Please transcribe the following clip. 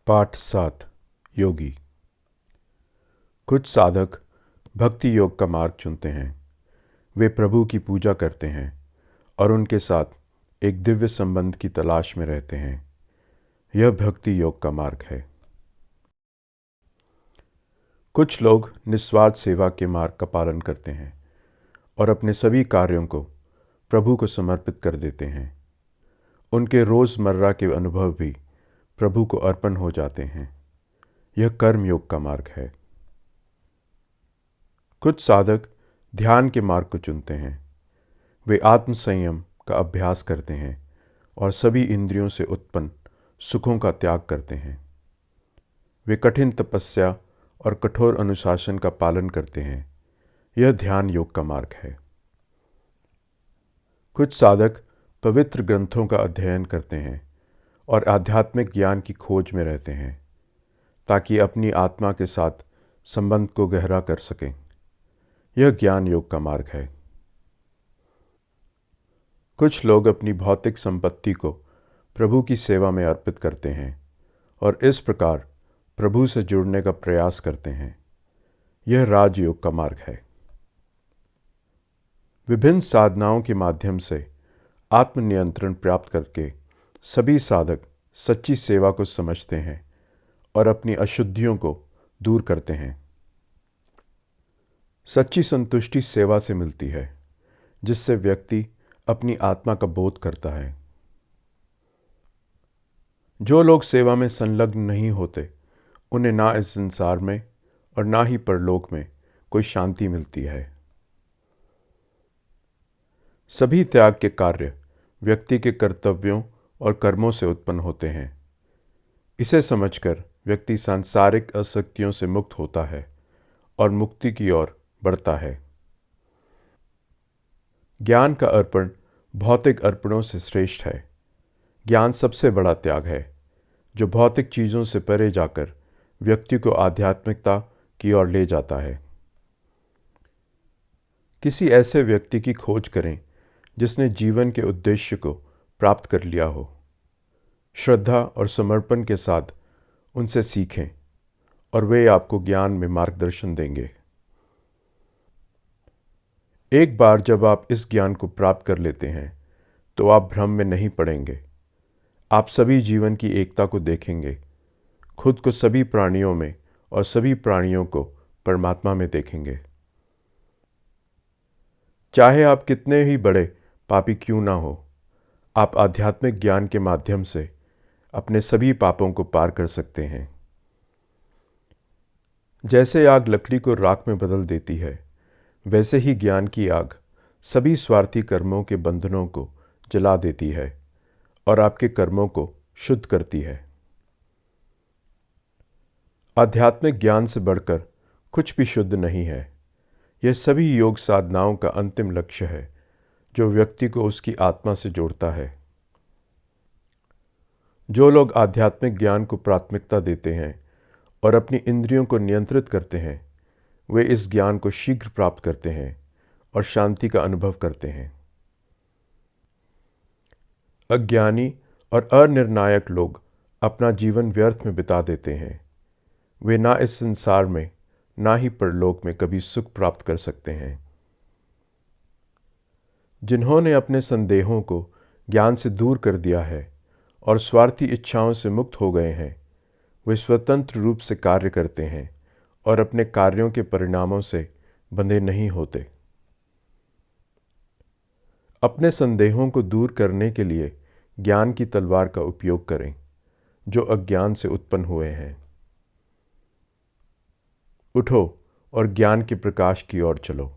पाठ 7 योगी। कुछ साधक भक्ति योग का मार्ग चुनते हैं। वे प्रभु की पूजा करते हैं और उनके साथ एक दिव्य संबंध की तलाश में रहते हैं। यह भक्ति योग का मार्ग है। कुछ लोग निस्वार्थ सेवा के मार्ग का पालन करते हैं और अपने सभी कार्यों को प्रभु को समर्पित कर देते हैं। उनके रोज़मर्रा के अनुभव भी प्रभु को अर्पण हो जाते हैं। यह कर्म योग का मार्ग है। कुछ साधक ध्यान के मार्ग को चुनते हैं। वे आत्म संयम का अभ्यास करते हैं और सभी इंद्रियों से उत्पन्न सुखों का त्याग करते हैं। वे कठिन तपस्या और कठोर अनुशासन का पालन करते हैं। यह ध्यान योग का मार्ग है। कुछ साधक पवित्र ग्रंथों का अध्ययन करते हैं और आध्यात्मिक ज्ञान की खोज में रहते हैं ताकि अपनी आत्मा के साथ संबंध को गहरा कर सकें। यह ज्ञान योग का मार्ग है। कुछ लोग अपनी भौतिक संपत्ति को प्रभु की सेवा में अर्पित करते हैं और इस प्रकार प्रभु से जुड़ने का प्रयास करते हैं। यह राजयोग का मार्ग है। विभिन्न साधनाओं के माध्यम से आत्मनियंत्रण प्राप्त करके सभी साधक सच्ची सेवा को समझते हैं और अपनी अशुद्धियों को दूर करते हैं। सच्ची संतुष्टि सेवा से मिलती है, जिससे व्यक्ति अपनी आत्मा का बोध करता है। जो लोग सेवा में संलग्न नहीं होते, उन्हें ना इस संसार में और ना ही परलोक में कोई शांति मिलती है। सभी त्याग के कार्य व्यक्ति के कर्तव्यों और कर्मों से उत्पन्न होते हैं। इसे समझकर व्यक्ति सांसारिक आसक्तियों से मुक्त होता है और मुक्ति की ओर बढ़ता है। ज्ञान का अर्पण भौतिक अर्पणों से श्रेष्ठ है। ज्ञान सबसे बड़ा त्याग है, जो भौतिक चीज़ों से परे जाकर व्यक्ति को आध्यात्मिकता की ओर ले जाता है। किसी ऐसे व्यक्ति की खोज करें जिसने जीवन के उद्देश्य को प्राप्त कर लिया हो। श्रद्धा और समर्पण के साथ उनसे सीखें और वे आपको ज्ञान में मार्गदर्शन देंगे। एक बार जब आप इस ज्ञान को प्राप्त कर लेते हैं तो आप भ्रम में नहीं पड़ेंगे। आप सभी जीवन की एकता को देखेंगे, खुद को सभी प्राणियों में और सभी प्राणियों को परमात्मा में देखेंगे। चाहे आप कितने ही बड़े पापी क्यों ना हो, आप आध्यात्मिक ज्ञान के माध्यम से अपने सभी पापों को पार कर सकते हैं। जैसे आग लकड़ी को राख में बदल देती है, वैसे ही ज्ञान की आग सभी स्वार्थी कर्मों के बंधनों को जला देती है और आपके कर्मों को शुद्ध करती है। आध्यात्मिक ज्ञान से बढ़कर कुछ भी शुद्ध नहीं है। यह सभी योग साधनाओं का अंतिम लक्ष्य है, जो व्यक्ति को उसकी आत्मा से जोड़ता है। जो लोग आध्यात्मिक ज्ञान को प्राथमिकता देते हैं और अपनी इंद्रियों को नियंत्रित करते हैं, वे इस ज्ञान को शीघ्र प्राप्त करते हैं और शांति का अनुभव करते हैं। अज्ञानी और अनिर्णायक लोग अपना जीवन व्यर्थ में बिता देते हैं। वे ना इस संसार में ना ही परलोक में कभी सुख प्राप्त कर सकते हैं। जिन्होंने अपने संदेहों को ज्ञान से दूर कर दिया है और स्वार्थी इच्छाओं से मुक्त हो गए हैं, वे स्वतंत्र रूप से कार्य करते हैं और अपने कार्यों के परिणामों से बंधे नहीं होते। अपने संदेहों को दूर करने के लिए ज्ञान की तलवार का उपयोग करें, जो अज्ञान से उत्पन्न हुए हैं। उठो और ज्ञान के प्रकाश की ओर चलो।